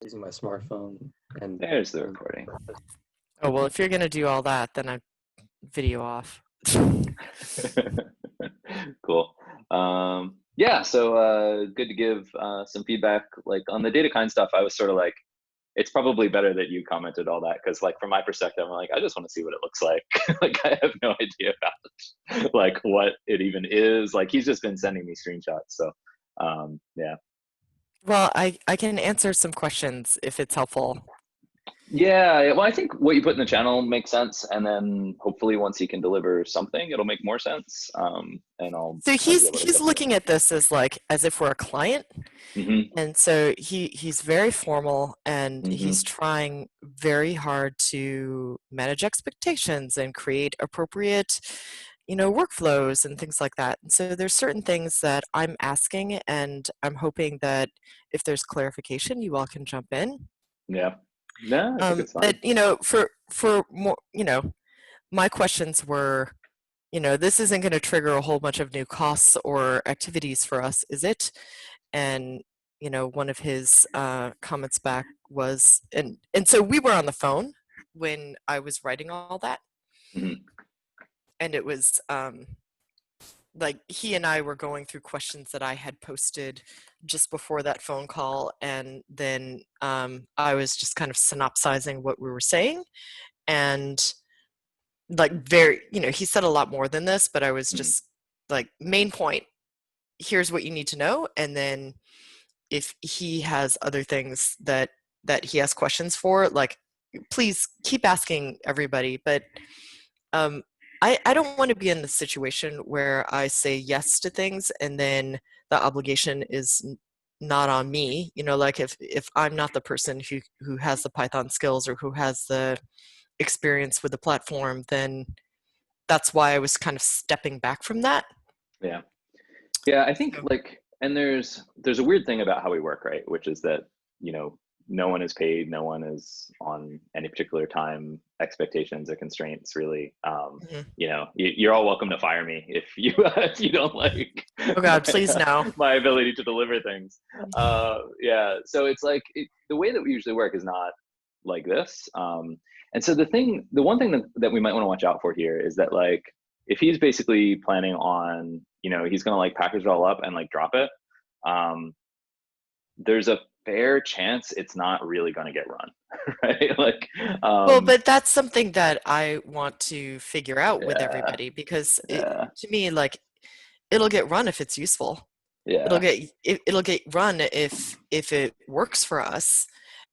using my smartphone and There's the recording. Oh, well, if you're going to do all that, then I video off. Cool. Yeah, so good to give some feedback. Like on the data kind stuff, I was sort of like, it's probably better that you commented all that because, like, from my perspective, I'm like, I just want to see what it looks like. Like, I have no idea about like what it even is. Like, he's just been sending me screenshots. So, yeah. Well, I can answer some questions if it's helpful. Yeah, well, I think what you put in the channel makes sense, and then hopefully once he can deliver something, it'll make more sense. And I'll So kind of be able to he's get looking at this as if we're a client, there. and so he's very formal, and Hmm. he's trying very hard to manage expectations and create appropriate, workflows and things like that. And so there's certain things that I'm asking, and I'm hoping that if there's clarification, you all can jump in. Yeah. No, I think it's fine. But for more, my questions were, this isn't going to trigger a whole bunch of new costs or activities for us, is it? And one of his comments back was, and so we were on the phone when I was writing all that, Hmm. and it was like he and I were going through questions that I had posted just before that phone call, and then I was just kind of synopsizing what we were saying, and like he said a lot more than this, but I was Hmm. just like, main point, here's what you need to know, and then if he has other things that he has questions for, like, please keep asking everybody. But um, I don't want to be in the situation where I say yes to things and then the obligation is not on me. Like if I'm not the person who has the Python skills or who has the experience with the platform, then that's why I was kind of stepping back from that. Yeah. Yeah, I think So, like, and there's a weird thing about how we work, right? Which is that, you know, no one is paid, no one is on any particular time expectations or constraints, really. mhm. You're all welcome to fire me if you if you don't like Oh God, my please no. my ability to deliver things. Yeah, so it's like the way that we usually work is not like this. And so the one thing that we might want to watch out for here is that, like, if he's basically planning on, he's gonna like package it all up and like drop it, um, there's a fair chance it's not really gonna get run, right? Like, Well, um, but that's something that I want to figure out with yeah, everybody, because yeah, to me, like, it'll get run if it's useful. It'll yeah, get run if it works for us.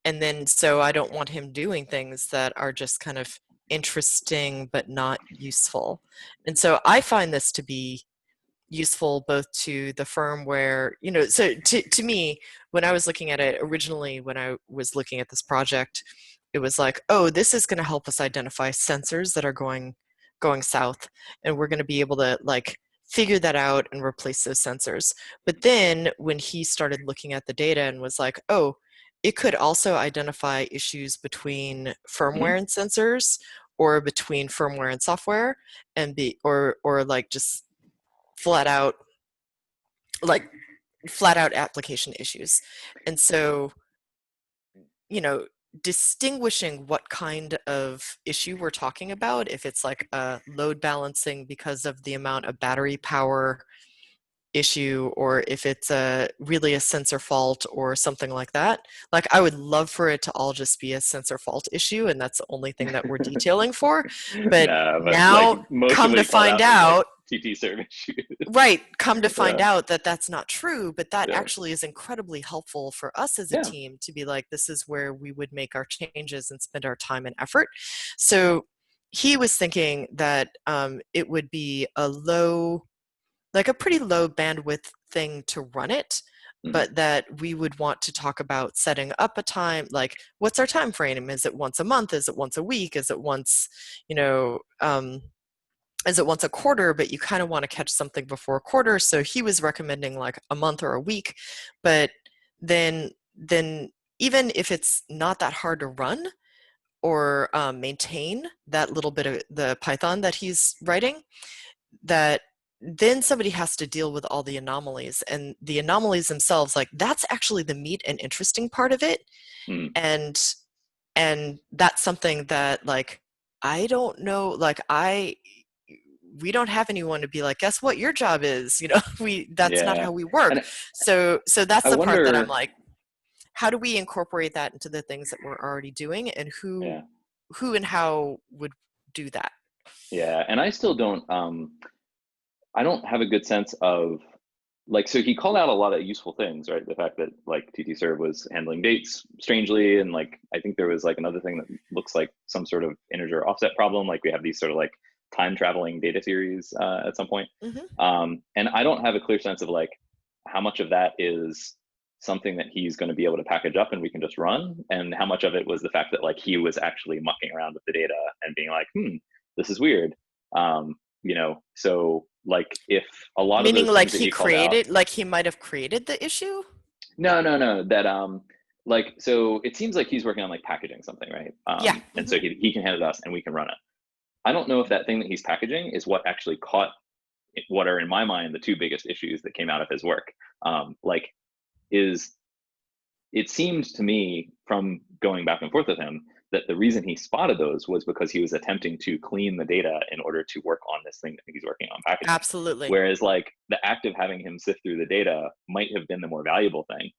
And then so I don't want him doing things that are just kind of interesting but not useful. And so I find this to be useful both to the firm where, so to me, when I was looking at it originally, when I was looking at this project, it was like, oh, this is going to help us identify sensors that are going south, and we're going to be able to like figure that out and replace those sensors. But then when he started looking at the data and was like, oh, it could also identify issues between mhm, firmware and sensors, or between firmware and software, and be or like just flat out like flat out application issues. And so, you know, distinguishing what kind of issue we're talking about, if it's like a load balancing because of the amount of battery power issue, or if it's really a sensor fault or something like that. Like, I would love for it to all just be a sensor fault issue, and that's the only thing that we're detailing for. But nah, but like now, most of come what to he called find out was like out, TT service issues. right, come to find Yeah, out that that's not true, but that yeah, actually is incredibly helpful for us as a yeah. team to be like, this is where we would make our changes and spend our time and effort. So he was thinking that it would be like a pretty low bandwidth thing to run it, Mhm. but that we would want to talk about setting up a time, like, what's our time frame? Is it once a month? Is it once a week? Is it once, you know, is it once a quarter, but you kind of want to catch something before a quarter. So he was recommending like a month or a week. But then even if it's not that hard to run or maintain that little bit of the Python that he's writing, that then somebody has to deal with all the anomalies, and the anomalies themselves, like that's actually the meat and interesting part of it. Mm. And that's something that, like, I don't know, like we don't have anyone to be like, guess what your job is, that's not Yeah. how we work. And So that's I the part that I'm wonder, like, how do we incorporate that into the things that we're already doing, and yeah, who and how would do that? yeah. And I still don't, I don't have a good sense of, like, so he called out a lot of useful things, right? The fact that like TT-serve was handling dates strangely, and like I think there was like another thing that looks like some sort of integer offset problem. Like we have these sort of like time traveling data series at some point. Mm-hmm. And I don't have a clear sense of like how much of that is something that he's going to be able to package up and we can just run, and how much of it was the fact that like he was actually mucking around with the data and being like, this is weird. So like if a lot of Meaning those like things that he called out, like he might have created the issue? no, that like, so it seems like he's working on like packaging something, right? Yeah. And so he can hand it to us and we can run it. I don't know if that thing that he's packaging is what actually caught what are in my mind the two biggest issues that came out of his work. Like, is it seemed to me from going back and forth with him that the reason he spotted those was because he was attempting to clean the data in order to work on this thing that he's working on packaging. Absolutely. Whereas like the act of having him sift through the data might have been the more valuable thing.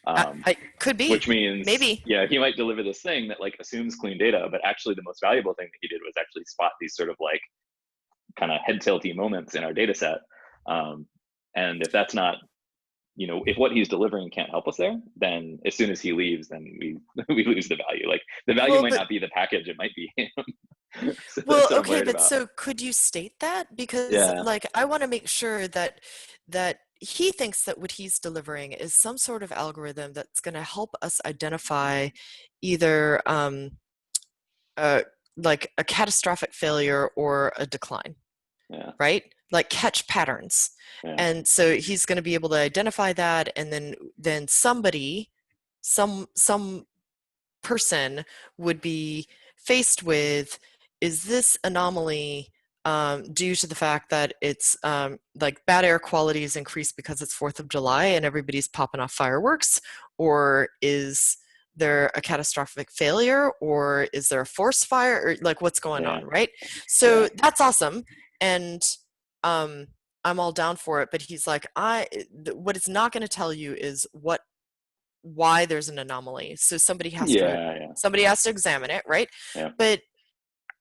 I could be. Which means, maybe. yeah, he might deliver this thing that like assumes clean data, but actually the most valuable thing that he did was actually spot these sort of like kind of head tilty moments in our data set. And if that's not, if what he's delivering can't help us there, then as soon as he leaves, then we lose the value. Like the value might not be the package, it might be him. So well, that's what I'm okay, worried but about. so could you state that? Because Yeah, like I want to make sure that he thinks that what he's delivering is some sort of algorithm that's going to help us identify either like a catastrophic failure or a decline. yeah, Right? Like catch patterns. yeah, And so he's going to be able to identify that, and then somebody, some person would be faced with, is this anomaly due to the fact that it's like bad air quality is increased because it's 4th of July and everybody's popping off fireworks, or is there a catastrophic failure, or is there a forest fire, or like what's going yeah, on, right? So yeah, that's awesome, and um, I'm all down for it. But he's like, what it's not going to tell you is why there's an anomaly. So somebody has yeah, to examine it, right? yeah. But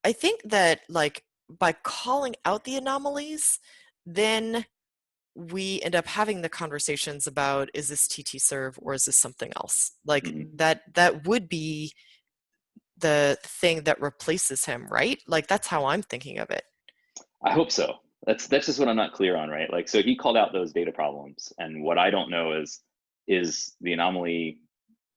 I think that like by calling out the anomalies, then we end up having the conversations about, is this TT-serve or is this something else? Like Mhm. that would be the thing that replaces him, right? Like that's how I'm thinking of it. I hope so. That's just what I'm not clear on, right? Like, so he called out those data problems, and what I don't know is the anomaly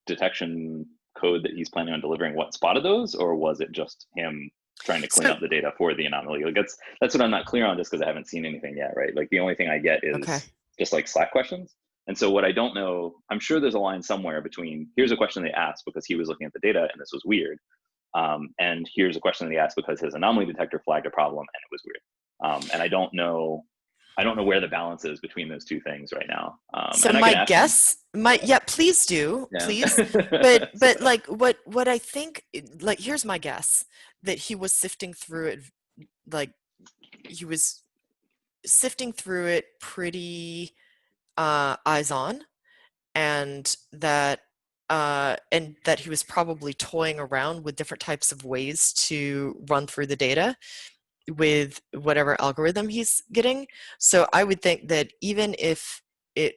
detection code that he's planning on delivering what spotted those, or was it just him trying to clean So up the data for the anomaly? Like that's what I'm not clear on, just because I haven't seen anything yet, right? Like the only thing I get okay. is just like Slack questions. And so what I don't know, I'm sure there's a line somewhere between here's a question they asked because he was looking at the data and this was weird, and here's a question that he asked because his anomaly detector flagged a problem and it was weird. And I don't know where the balance is between those two things right now. So and I my can ask him. guess, please do, Yeah. please. But like what I think, like here's my guess, that he was sifting through it, like he was sifting through it pretty eyes on, and that he was probably toying around with different types of ways to run through the data with whatever algorithm he's getting. So I would think that even if it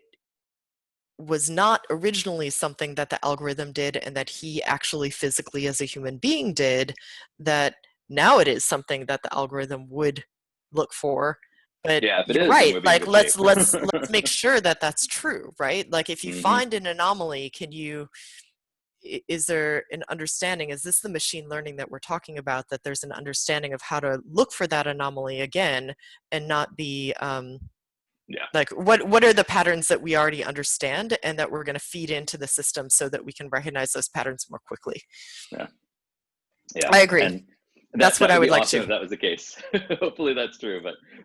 was not originally something that the algorithm did and that he actually physically as a human being did, that now it is something that the algorithm would look for. But Yeah, if it you're is, then right, we'll be in like good shape. let's make sure that that's true, right? Like if you Hmm. find an anomaly, is there an understanding, is this the machine learning that we're talking about, that there's an understanding of how to look for that anomaly again and not be Yeah, like what are the patterns that we already understand and that we're going to feed into the system so that we can recognize those patterns more quickly. yeah, yeah. I agree. And That's what that I would would be like awesome to. if that was the case. Hopefully that's true.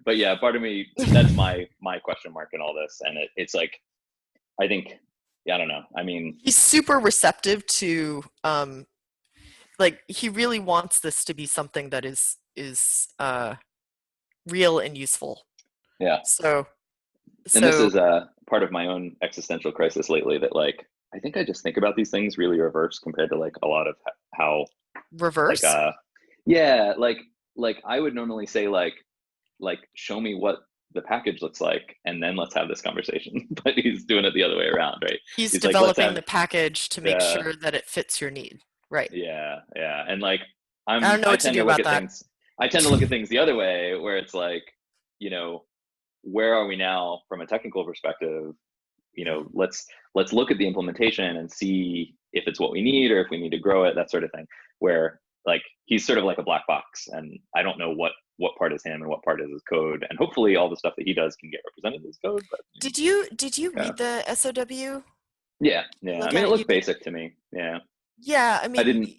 But yeah, part of me, that's my question mark in all this. And it's like, I think, yeah, I don't know. I mean, He's super receptive to like he really wants this to be something that is real and useful. yeah. So And this so is part of my own existential crisis lately, that like, I think I just think about these things really reverse compared to like a lot of how like, reverse. yeah, like I would normally say like show me what the package looks like and then let's have this conversation. But he's doing it the other way around, right? He's He's like, let's developing have the package to make uh sure that it fits your need. Right. yeah. And like I don't know I what to tend do to look about at that. things, I tend to look at things the other way, where it's like, you know, where are we now from a technical perspective? You know, let's look at the implementation and see if it's what we need or if we need to grow it, that sort of thing. Where like he's sort of like a black box, and I don't know what part is him and what part is his code, and hopefully all the stuff that he does can get represented in his code. But Did you yeah, read the SOW? yeah. I Look mean, at it it. You looked did. basic to me. Yeah, Yeah, I I mean, didn't.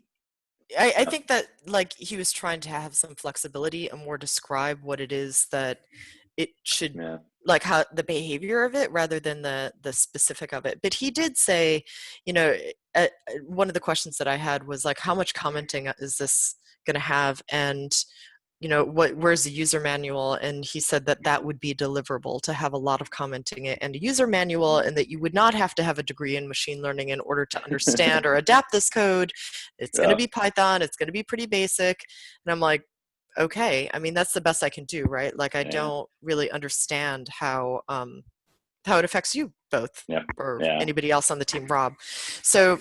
I Yeah, think that like he was trying to have some flexibility and more describe what it is that it should yeah, like how the behavior of it rather than the specific of it. But he did say, you know, one of the questions that I had was like, how much commenting is this going to have, and you know where's the user manual, and he said that that would be deliverable to have a lot of commenting it and a user manual, and that you would not have to have a degree in machine learning in order to understand or adapt this code. It's going to yeah, be Python, it's going to be pretty basic. And I'm like, okay, I mean that's the best I can do, right? Like I yeah, don't really understand how it affects you both yeah, or yeah. anybody else on the team, Rob. So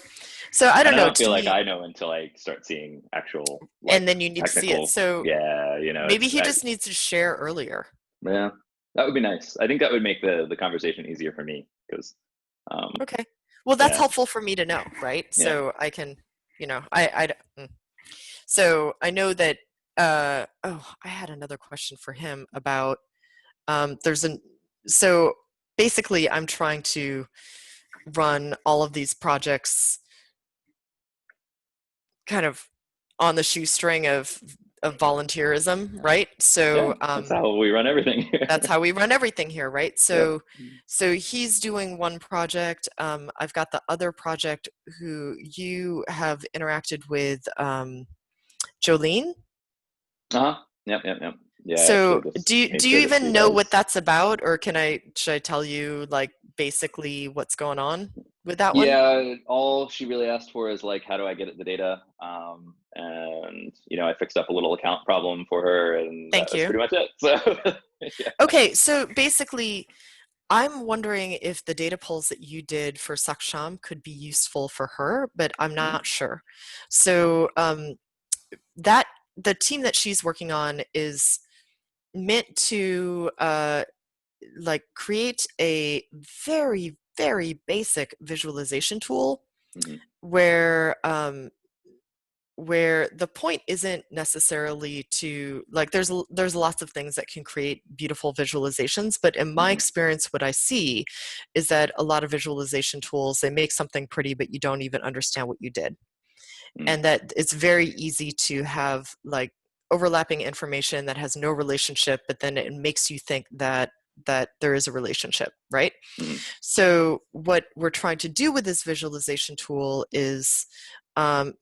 I And don't I know, don't to feel like me. I know until I start seeing actual like And then you need to see it, technical. so Yeah, you know, maybe it's he just needs to share earlier. yeah, that would be nice. I think that would make the conversation easier for me because, Okay. Well, that's yeah, helpful for me to know, right? yeah. So I can, you know, so I know that, oh, I had another question for him about, there's an, so basically I'm trying to run all of these projects kind of on the shoestring of volunteerism, right? Yeah, So that's how we run everything that's here. how we run everything here, right? Yep. So he's doing one project. I've got the other project who you have interacted with, Jolene. Uh-huh. Yep. Yeah, actually So just do made you sure that even she know what has. that's about, or should I tell you like basically what's going on with that one? Yeah, all she really asked for is like, how do I get at the data? And you know, I fixed up a little account problem for her, and that Thank was you. pretty much it. So yeah. Okay, so basically I'm wondering if the data polls that you did for Saksham could be useful for her, but I'm Mhm. not sure. So that the team that she's working on is meant to like create a very basic visualization tool Mhm. where where the point isn't necessarily to like there's lots of things that can create beautiful visualizations, but in my Mhm. experience what I see is that a lot of visualization tools, they make something pretty but you don't even understand what you did, Mhm. and that it's very easy to have like overlapping information that has no relationship, but then it makes you think that there is a relationship, right? Mhm. So what we're trying to do with this visualization tool is, um,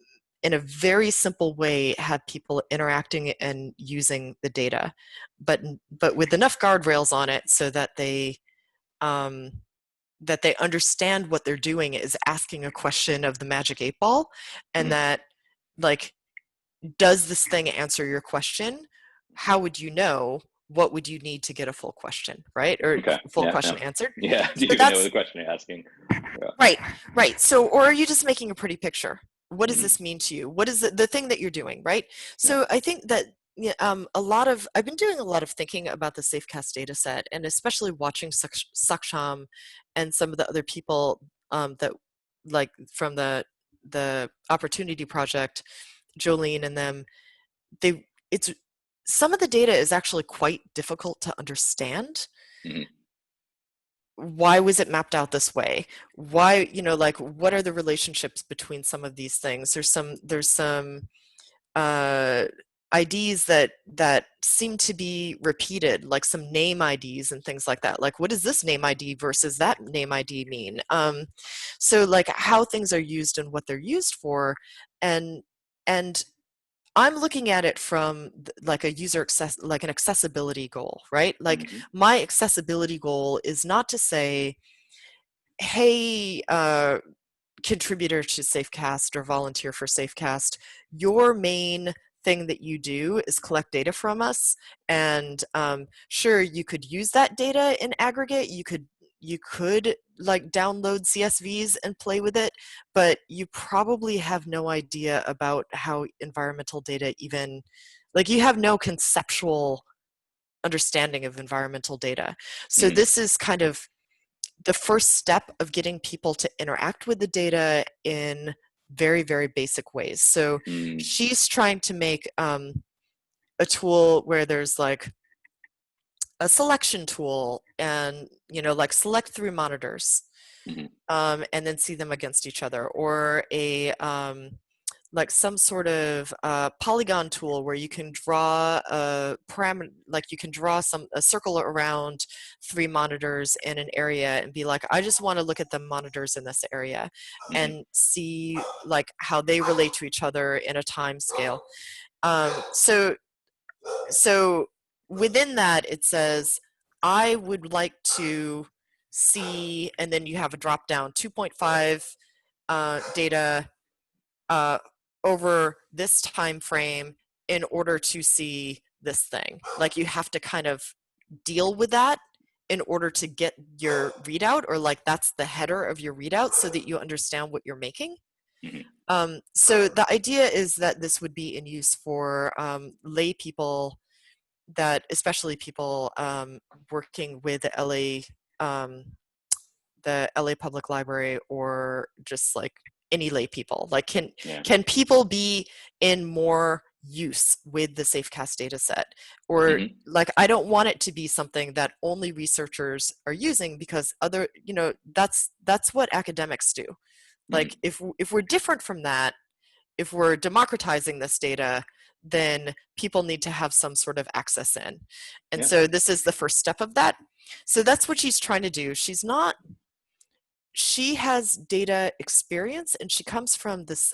in a very simple way, have people interacting and using the data, but with enough guardrails on it so um, that they understand what they're doing is asking a question of the magic 8 ball, and Mhm. that like, does this thing answer your question? How would you know? What would you need to get a full question, right? Or Okay. full Yeah. question answered? Yeah. Do you So even know that's the question you're asking? Yeah. right, right. So, or are you just making a pretty picture? What does Mhm. this mean to you? What is the thing that you're doing, right? Yeah. So I think that yeah, I've been doing a lot of thinking about the Safecast data set, and especially watching Saksham and some of the other people that like from the Opportunity Project, Jolene and them, it's some of the data is actually quite difficult to understand. Mhm. Why was it mapped out this way? Why, you know, like what are the relationships between some of these things? There's some IDs that seem to be repeated, like some name IDs and things like that. Like, what does this name ID versus that name ID mean? So like how things are used and what they're used for, and and I'm looking at it from like a like an accessibility goal, right? Like Mhm. my accessibility goal is not to say, hey, contributor to Safecast or volunteer for Safecast, your main thing that you do is collect data from us, and sure, you could use that data in aggregate. You could like download CSVs and play with it, but you probably have no idea about how environmental data even, like, you have no conceptual understanding of environmental data. So Mhm. this is kind of the first step of getting people to interact with the data in very, very basic ways. So Mm. she's trying to make a tool where there's like a selection tool, and like select 3 monitors, Mhm. and then see them against each other, or a like some sort of polygon tool where you can draw a parameter, like you can draw a circle around 3 monitors in an area and be like, I just want to look at the monitors in this area Mhm. and see like how they relate to each other in a time scale. So within that, it says, I would like to see, and then you have a drop down 2.5 data uh, over this time frame in order to see this thing. Like you have to kind of deal with that in order to get your readout, or like that's the header of your readout so that you understand what you're making. Mhm. So the idea is that this would be in use for lay people, that especially people working with um, the LA Public Library, or just like any lay people. Like, Yeah. can people be in more use with the Safecast data set? Or Mhm. like, I don't want it to be something that only researchers are using, because that's what academics do. Mhm. Like, if we're different from that, if we're democratizing this data, then people need to have some sort of access in. And Yeah. so this is the first step of that. So that's what she's trying to do. She has data experience, and she comes from this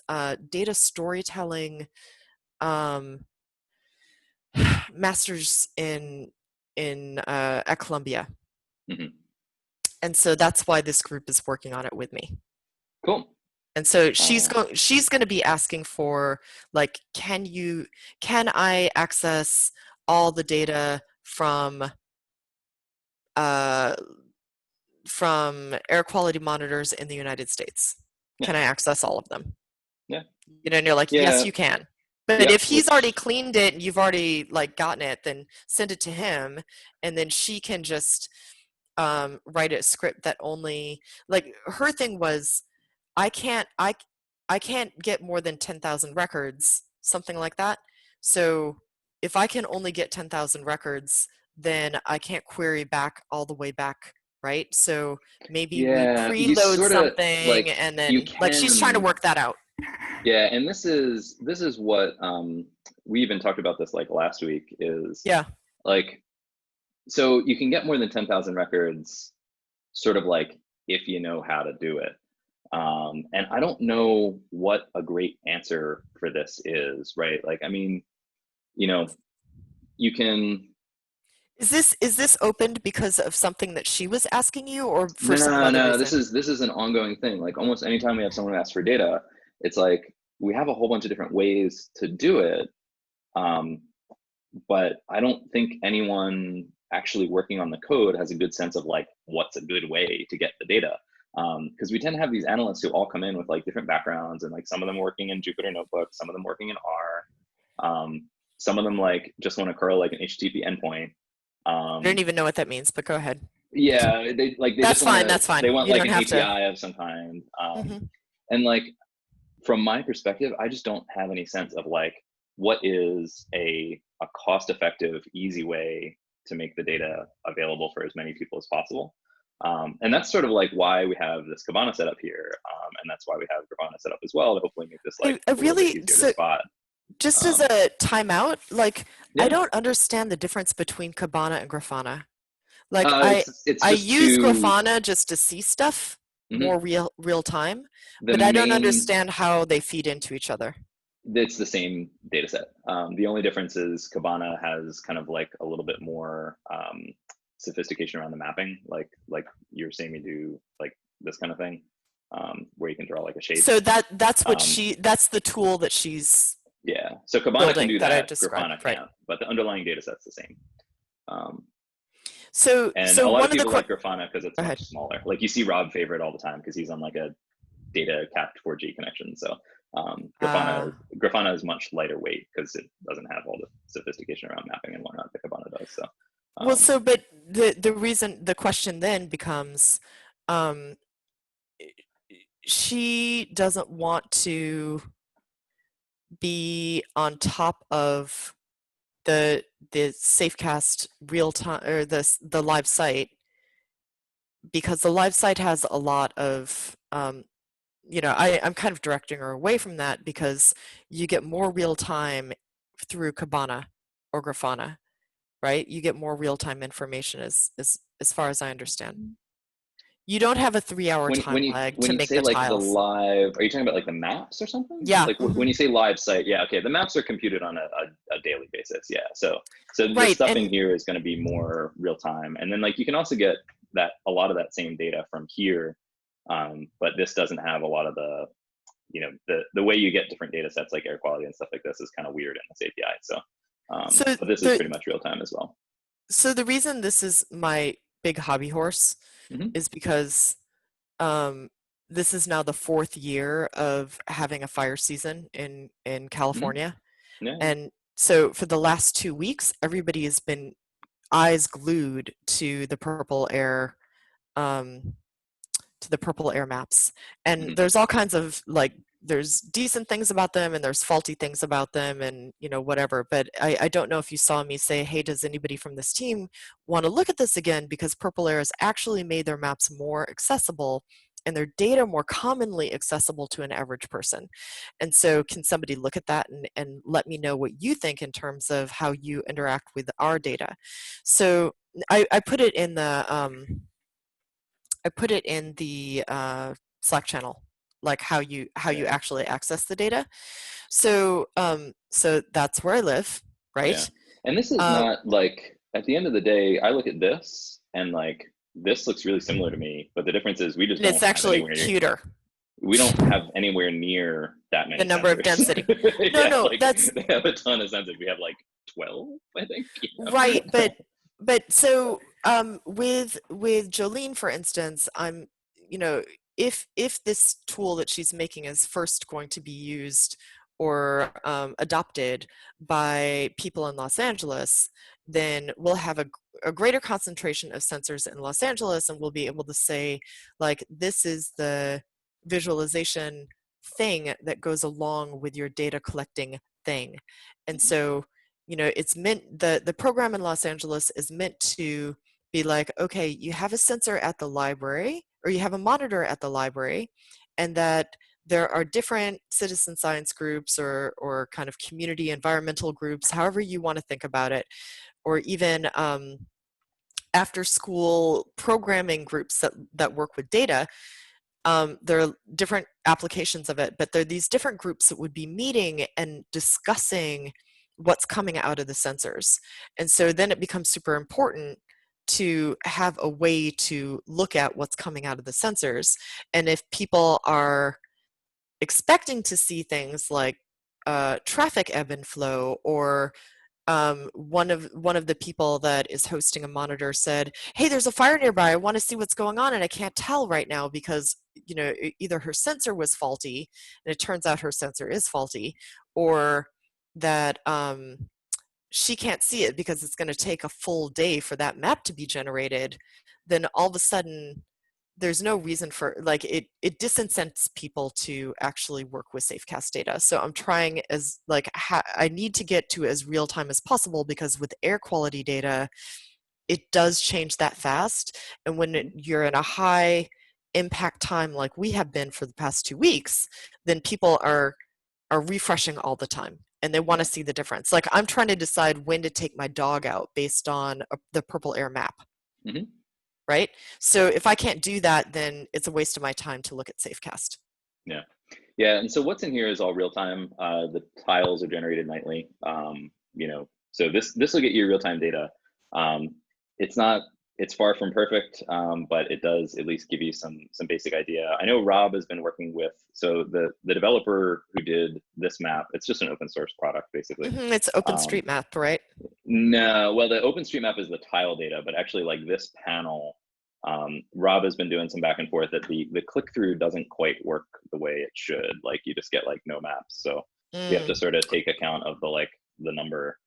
data storytelling um, master's at Columbia. Mhm. And so that's why this group is working on it with me. Cool. And so Uh, she's going to be asking for, like, can I access all the data uh, from air quality monitors in the United States? yeah. Can I access all of them? Yeah. And you're like, yes, Yeah. you can. But Yep. if he's already Which. cleaned it and you've already like gotten it, then send it to him, and then she can just write a script that only, like, her thing was, I can't I I can't get more than 10,000 records, something like that. So if I can only get 10,000 records, then I can't query back all the way back, right? So maybe we Yeah. You preload sort of something, like and you then like she's trying to can. work that out. Yeah, and this is what we even talked about this like last week is Yeah. like so you can get more than 10,000 records sort of like if you know how to do it. And I don't know what a great answer for this is, right? Like, I mean, you know, you can. Is this opened because of something that she was asking you, or for some No, other no, this reason? is this is an ongoing thing. Like almost anytime we have someone who asks for data, it's like we have a whole bunch of different ways to do it. Um, but I don't think anyone actually working on the code has a good sense of like what's a good way to get the data. Because we tend to have these analysts who all come in with like different backgrounds, and like some of them working in Jupyter Notebook, some of them working in R, some of them like just want to curl like an HTTP endpoint. I don't Um, even know what that means, but go ahead. yeah, they just That's want fine. to That's they fine. want You like don't an have to. API of some kind. Hmm. And like from my perspective, I just don't have any sense of like what is a cost-effective, easy way to make the data available for as many people as possible. And that's sort of like why we have this Kibana set up here, and that's why we have Grafana set up as well to hopefully make this like I a little bit really, easier to so spot. Just as a timeout, like I Yeah, don't understand the difference between Kibana and Grafana. Like it's I just use two. Grafana just to see stuff Mhm. more real time, The but I don't main understand how they feed into each other. It's the same data set. The only difference is Kibana has kind of like a little bit more sophistication around the mapping, like you're seeing me do like this kind of thing, where you can draw like a shape. So that's what Um, that's the tool that she's yeah, so Kibana can building do that I that, described, Grafana right? can't, but the underlying data set's the same. Um, and So a lot of one of the people like Grafana because it's go ahead. much smaller. Like you see Rob favorite all the time because he's on like a data capped 4G connection. So Uh, Grafana is much lighter weight because it doesn't have all the sophistication around mapping and whatnot that Grafana does. So well, um, so but the question then becomes, um, she doesn't want to be on top of the Safecast real time or the live site because the live site has a lot of I'm kind of directing her away from that because you get more real time through Kibana or Grafana, right? You get more real time information as far as I understand. You don't have a 3 hour time lag when to you make say the like the tiles. live, are you talking about like the maps or something? Yeah. Like when you say live site, yeah, okay, the maps are computed on a daily basis, yeah. So the Right. stuff in And here is going to be more real time, and then like you can also get that a lot of that same data from here, but this doesn't have a lot of the the way you get different data sets like air quality and stuff like this is kind of weird in this API. So, so but this is the pretty much real time as well. so the reason this is my big hobby horse Hmm. is because um, this is now the fourth year of having a fire season in Hmm. California. Yeah. And so for the last 2 weeks, everybody has been eyes glued um, to the purple air maps. And Hmm. there's all kinds of like there's decent things about them and there's faulty things about them and whatever. But I don't know if you saw me say, hey, does anybody from this team want to look at this again? Because Purple Air has actually made their maps more accessible and their data more commonly accessible to an average person. And so can somebody look at that and let me know what you think in terms of how you interact with our data? So I put it in the Slack channel, like how you Yeah. actually access the data. So that's where I live, Yeah. right? And this is Um, not like at the end of the day, I look at this and like this looks really similar to me, but the difference is and it's actually cuter. we don't have anywhere near that The many number of sensors. density. No, Yeah, no, like that's they have a ton of sensors. We have like 12, I think. right. But so with Jolene, for instance, I'm you know if this tool that she's making is first going to be used or adopted by people in Los Angeles, then we'll have a greater concentration of sensors in Los Angeles, and we'll be able to say, like, this is the visualization thing that goes along with your data collecting thing. And so it's meant the program in Los Angeles is meant to be like, okay, you have a sensor at the library or you have a monitor at the library, and that there are different citizen science groups or kind of community environmental groups, however you want to think about it, or even after school programming groups that work with data. There are different applications of it, but there are these different groups that would be meeting and discussing what's coming out of the sensors. And so then it becomes super important to have a way to look at what's coming out of the sensors. And if people are expecting to see things like traffic ebb and flow, or one of the people that is hosting a monitor said, hey, there's a fire nearby, I want to see what's going on and I can't tell right now because either her sensor was faulty and it turns out her sensor is faulty, or that she can't see it because it's going to take a full day for that map to be generated. Then all of a sudden there's no reason for, like, it disincents people to actually work with Safecast data. So I'm trying as like I need to get to as real time as possible, because with air quality data it does change that fast, and when you're in a high impact time like we have been for the past 2 weeks, then people are refreshing all the time. and they want to see the difference. Like I'm trying to decide when to take my dog out based on the Purple Air map, Mhm. right? So if I can't do that, then it's a waste of my time to look at Safecast. Yeah. Yeah, and so what's in here is all real time. The tiles are generated nightly. So this will get you real time data. It's not it's far from perfect, but it does at least give you some basic idea. I know Rob has been working with the developer who did this map. It's just an open source product basically. It's Um, OpenStreetMap, right? no, well, the OpenStreetMap is the tile data, but actually, like this panel, Rob has been doing some back and forth that the click through doesn't quite work the way it should. Like you just get like no maps, so we have to sort of take account of the number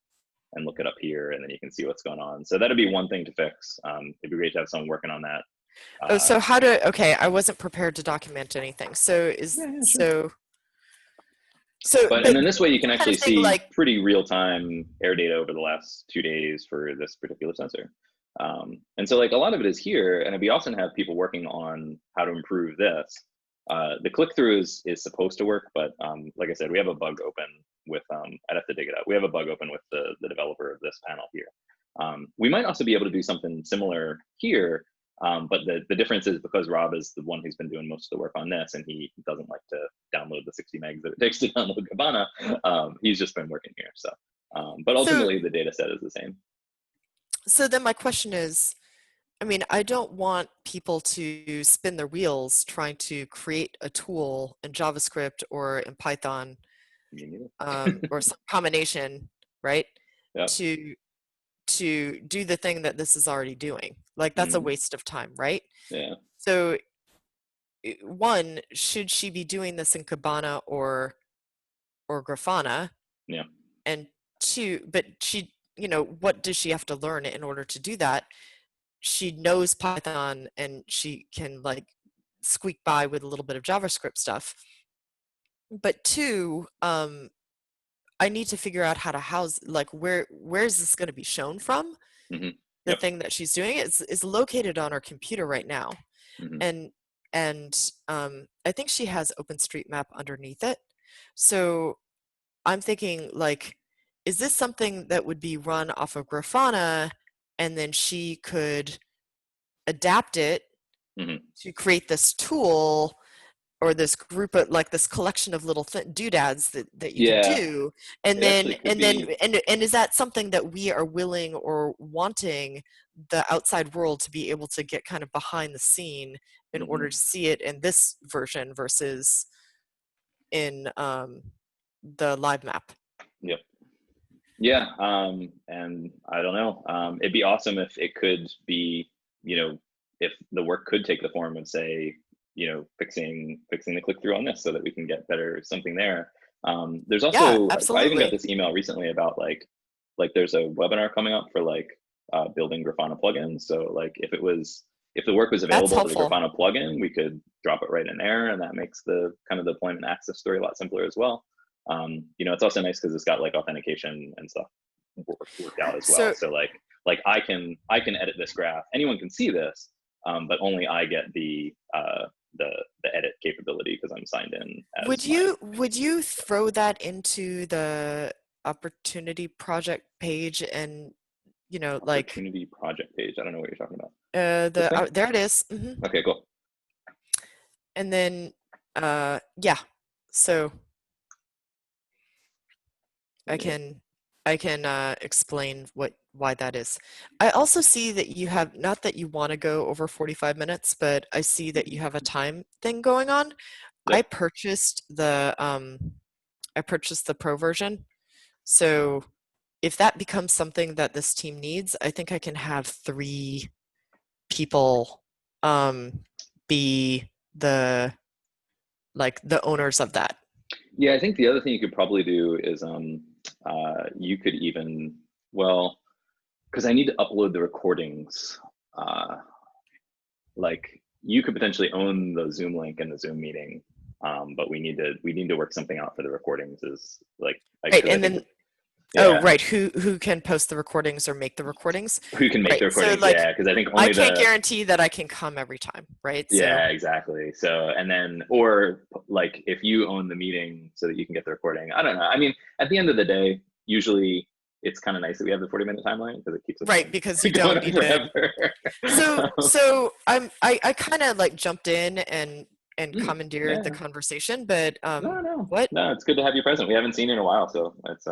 and look it up here, and then you can see what's going on. So that'd be one thing to fix. It'd be great to have someone working on that. Oh, so how to? Okay, I wasn't prepared to document anything. So Yeah, sure. but And then this way you can kind actually of thing see like pretty real-time air data over the last 2 days for this particular sensor. And so like a lot of it is here, and it'd be awesome to have people working on how to improve this. The click-through is supposed to work, but like I said, we have a bug open with, I'd have to dig it up. We have a bug open with the developer of this panel here. We might also be able to do something similar here, but the difference is because Rob is the one who's been doing most of the work on this, and he doesn't like to download the 60 megs that it takes to download Kibana. He's just been working here. So, but ultimately the data set is the same. So then my question is, I mean, I don't want people to spin their wheels trying to create a tool in JavaScript or in Python or some combination, right? Yeah. To do the thing that this is already doing. Like that's a waste of time, right? Yeah. So one, should she be doing this in Kibana or Grafana? Yeah. And two, but she, what does she have to learn in order to do that? She knows Python and she can like squeak by with a little bit of JavaScript stuff. But two, I need to figure out how to house, like where is this going to be shown from? Mm-hmm. The thing that she's doing is located on her computer right now. Mm-hmm. And I think she has OpenStreetMap underneath it. So I'm thinking like, is this something that would be run off of Grafana and then she could adapt it to create this tool or this group of like this collection of little doodads that you can do, and and is that something that we are willing or wanting the outside world to be able to get kind of behind the scene in order to see it in this version versus in the live map? Yep. Yeah. And I don't know. It'd be awesome if it could be, if the work could take the form of, say, fixing the click through on this so that we can get better something there. There's also, I even got this email recently about like there's a webinar coming up for like building Grafana plugins. So like if the work was available to the Grafana plugin, we could drop it right in there, and that makes the kind of the deployment access story a lot simpler as well. It's also nice because it's got like authentication and stuff worked out as well. So like I can edit this graph. Anyone can see this, but only I get the edit capability because I'm signed in. Would you throw that into the opportunity project page and like opportunity project page? I don't know what you're talking about. There it is. Okay, cool. And then yeah, so I can explain why that is. I also see that you have, not that you want to go over 45 minutes, but I see that you have a time thing going on. I purchased the pro version. So if that becomes something that this team needs, I think I can have 3 people be the owners of that. Yeah, I think the other thing you could probably do is you could even, well, because I need to upload the recordings, like you could potentially own the Zoom link and the Zoom meeting, but we need to work something out for the recordings. Is like, right, and then Oh, Yeah, right. Who can post the recordings or make the recordings? who can make the Right. So recordings? like Yeah, because I think I only can't the guarantee that I can come every time, right? So yeah, exactly. So, and then, or like if you own the meeting so that you can get the recording, I don't know. I mean, at the end of the day, usually it's kind of nice that we have the 40-minute timeline because it keeps us right, from because you going don't on need to. forever. So Um, so I kind of like jumped in and commandeered the yeah, conversation, but what? no, it's good to have you present. We haven't seen you in a while, so it's.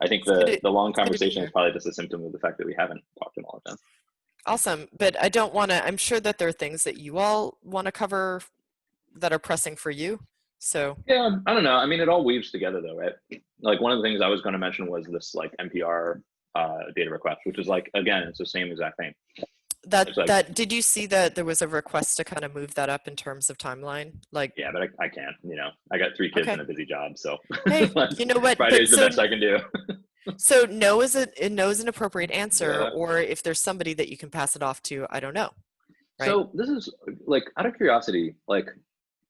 I think It's good the long it's good to be conversation is here. probably just a symptom of the fact that we haven't talked in a long time. Awesome. But I don't want to, I'm sure that there are things that you all want to cover that are pressing for you. So, Yeah, I don't know. I mean, it all weaves together though, right? Like one of the things I was going to mention was this like NPR data request, which is like again, it's the same exact thing. It's like did you see that there was a request to kind of move that up in terms of timeline? Like, yeah, but I can't. I got 3 kids okay. and a busy job, so Hey, you know what? But Friday's the best I can do. so no is an appropriate answer, Yeah. or if there's somebody that you can pass it off to, I don't know. Right? So this is like out of curiosity, like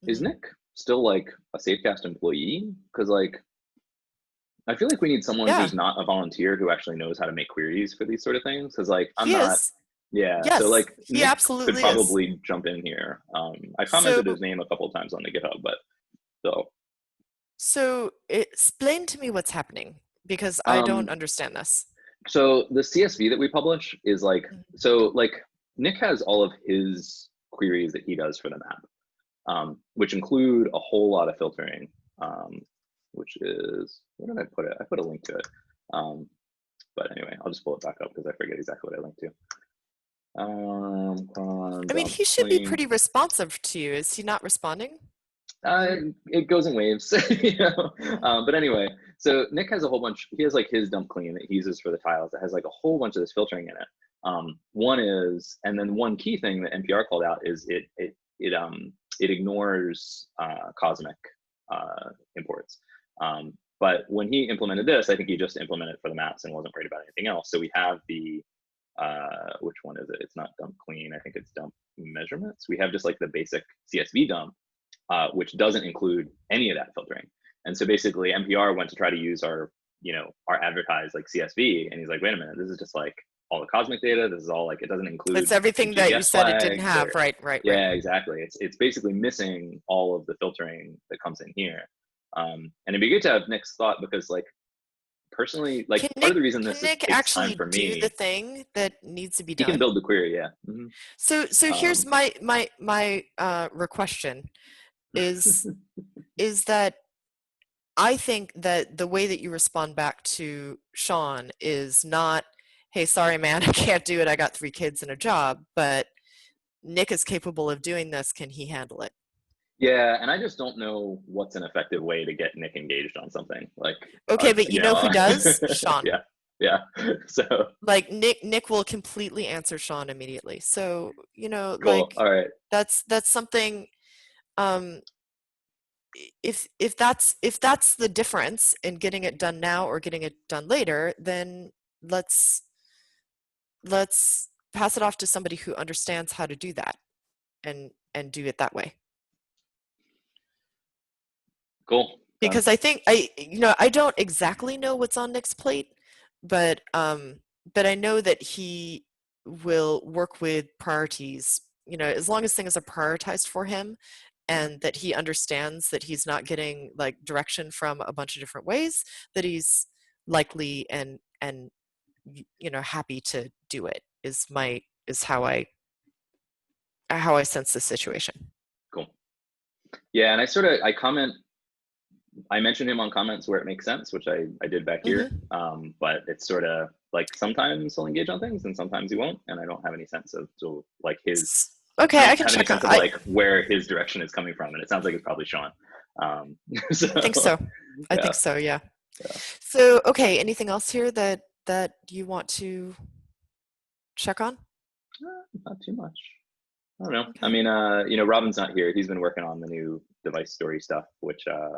is Mhm. Nick still like a Safecast employee? Because like I feel like we need someone Yeah, who's not a volunteer who actually knows how to make queries for these sort of things. Because like I'm he not. is. Yeah, so Yes, like he Nick could absolutely is. probably jump in here. I So commented his name a couple of times on the GitHub, but so so explain to me what's happening because I don't um, understand this. so the CSV that we publish is like Mhm. so like Nick has all of his queries that he does for the map, which include a whole lot of filtering, which is where did I put it? I put a link to it. But anyway, I'll just pull it back up because I forget exactly what I linked to. Cron, I mean, dump, he should be clean. pretty responsive to you. Is he not responding? It goes in waves, but anyway, so Nick has a whole bunch. He has like his dump clean that he uses for the tiles that has like a whole bunch of this filtering in it. One is, and then one key thing that NPR called out is it ignores Cosmic imports. But when he implemented this, I think he just implemented it for the maps and wasn't worried about anything else. So we have the which one is it? It's not dump clean. I think it's dump measurements. We have just like the basic CSV dump, which doesn't include any of that filtering. And so basically NPR went to try to use our advertised like CSV, and he's like, wait a minute, this is just like all the Cosmic data. This is all like, it doesn't include It's the everything that you GPS said it didn't flags or, have. Right, right, right. yeah, exactly. It's basically missing all of the filtering that comes in here. And it'd be good to have Nick's thought because like personally, like part of the reason Can this Nick takes time actually for do the me, thing that needs to be he can done? build the query. Yeah. Mhm. So here's my question is that I think that the way that you respond back to Sean is not, hey, sorry, man, I can't do it. I got 3 kids and a job, but Nick is capable of doing this. Can he handle it? Yeah, and I just don't know what's an effective way to get Nick engaged on something. Like, Okay, but you know who does? Sean. yeah, yeah. So Like Nick will completely answer Sean immediately. So, cool. like All right. that's something um if that's the difference in getting it done now or getting it done later, then let's let's pass it off to somebody who understands how to do that and do it that way. Cool. Done. Because I think I don't exactly know what's on Nick's plate, but I know that he will work with priorities, as long as things are prioritized for him and that he understands that he's not getting like direction from a bunch of different ways, that he's likely and happy to do it is how I sense the situation. Cool. Yeah, and I mention him on comments where it makes sense, which I did back here. Hmm. But it's sort of like sometimes he'll engage on things and sometimes he won't, and I don't have any sense of like his. Okay, I I don't can have any check on. sense of like where his direction is coming from, and it sounds like it's probably Sean. So I think so. I yeah, think so. Yeah. yeah. So, okay, anything else here that you want to check on? Not too much. I don't know. I Okay. mean, Robin's not here. He's been working on the new device story stuff, which I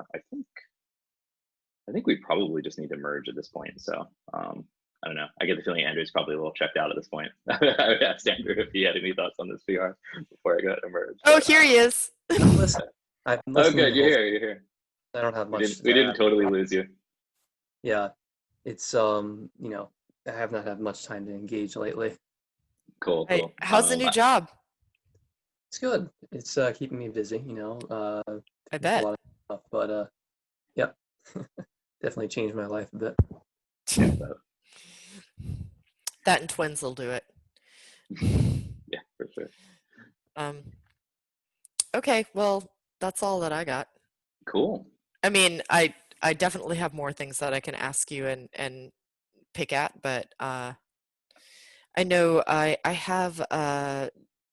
think we probably just need to merge at this point. So I don't know. I get the feeling Andrew's probably a little checked out at this point. I would ask Andrew if he had any thoughts on this PR before I got to merge. Oh, But, here he is. Listen, I've been oh, listening to good. the You're whole. here. You're here. I don't have much We to didn't add. totally lose you. Yeah, it's I have not had much time to engage lately. Cool, Hey, cool. how's the new job? It's good. It's keeping me busy, I with a bet. lot of stuff, but yep, definitely changed my life a bit. Yeah, but, That and twins will do it. yeah, for sure. Um, okay, well, that's all that I got. Cool. I mean, I definitely have more things that I can ask you and pick at, but I know I have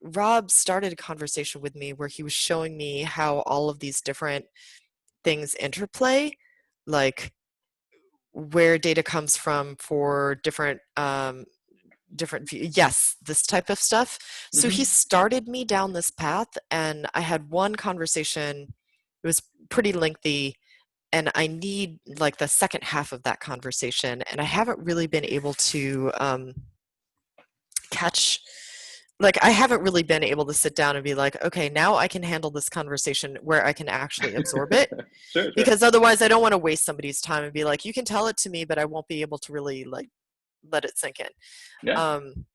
Rob started a conversation with me where he was showing me how all of these different things interplay, like where data comes from for different yes, this type of stuff. So he Hmm. started me down this path, and I had one conversation. It was pretty lengthy, and I need like the second half of that conversation, and I haven't really been able to catch. Like, I haven't really been able to sit down and be like, okay, now I can handle this conversation where I can actually absorb it, Sure, sure. because otherwise I don't want to waste somebody's time and be like, you can tell it to me, but I won't be able to really like let it sink in. Yeah, Um,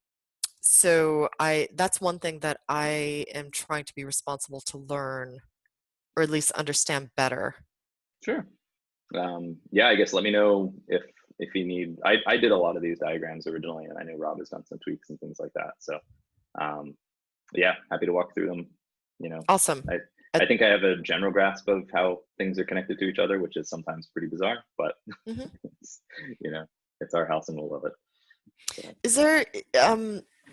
so that's one thing that I am trying to be responsible to learn, or at least understand better. sure. Yeah, I guess let me know if you need. I did a lot of these diagrams originally, and I know Rob has done some tweaks and things like that. So, um, yeah, happy to walk through them. You know, Awesome. I I think I have a general grasp of how things are connected to each other, which is sometimes pretty bizarre, but Mhm. it's, you know, it's our house and we'll love it. So. Is there,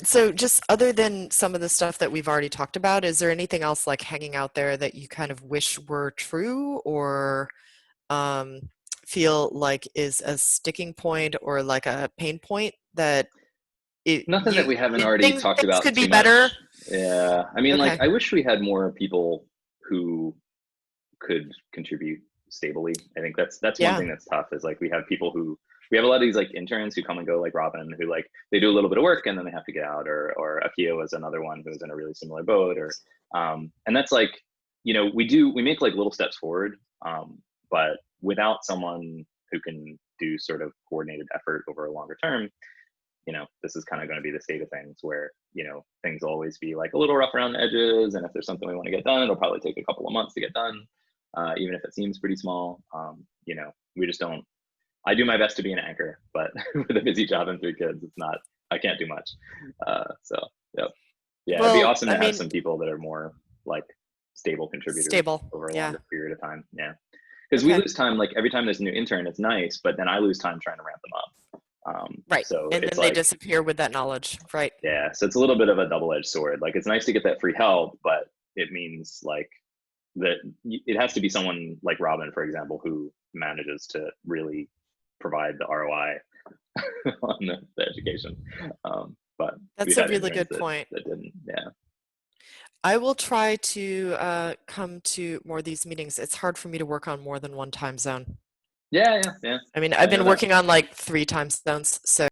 so just other than some of the stuff that we've already talked about, is there anything else like hanging out there that you kind of wish were true, or um, feel like is a sticking point or like a pain point that Nothing that we haven't already talked things about could be too better? much. Yeah, I mean, like, Okay. I wish we had more people who could contribute stably. I think that's one Yeah. thing that's tough is like we have a lot of these like interns who come and go like Robin who like they do a little bit of work and then they have to get out or Akio is another one who's in a really similar boat or and that's like we make like little steps forward but without someone who can do sort of coordinated effort over a longer term this is kind of going to be the state of things where, things will always be like a little rough around the edges. And if there's something we want to get done, it'll probably take a couple of months to get done, even if it seems pretty small. We just don't, I do my best to be an anchor, but with a busy job and 3 kids, I can't do much. So, yep. Yeah, it'd be Well, awesome I to have mean, some people that are more like stable contributors stable. over a Yeah. longer period of time. Yeah. Because we Okay. lose time, like every time there's a new intern, it's nice, but then I lose time trying to ramp them up. Right. So And it's then they like, disappear with that knowledge. Right. yeah, so it's a little bit of a double-edged sword. Like it's nice to get that free help, but it means like that it has to be someone like Robin, for example, who manages to really provide the ROI on the education. But we've That's a had really interns good point. that didn't. Yeah. I will try to come to more of these meetings. It's hard for me to work on more than one time zone. Yeah, yeah, yeah. I mean, I I've know been that. working on like 3 time zones, so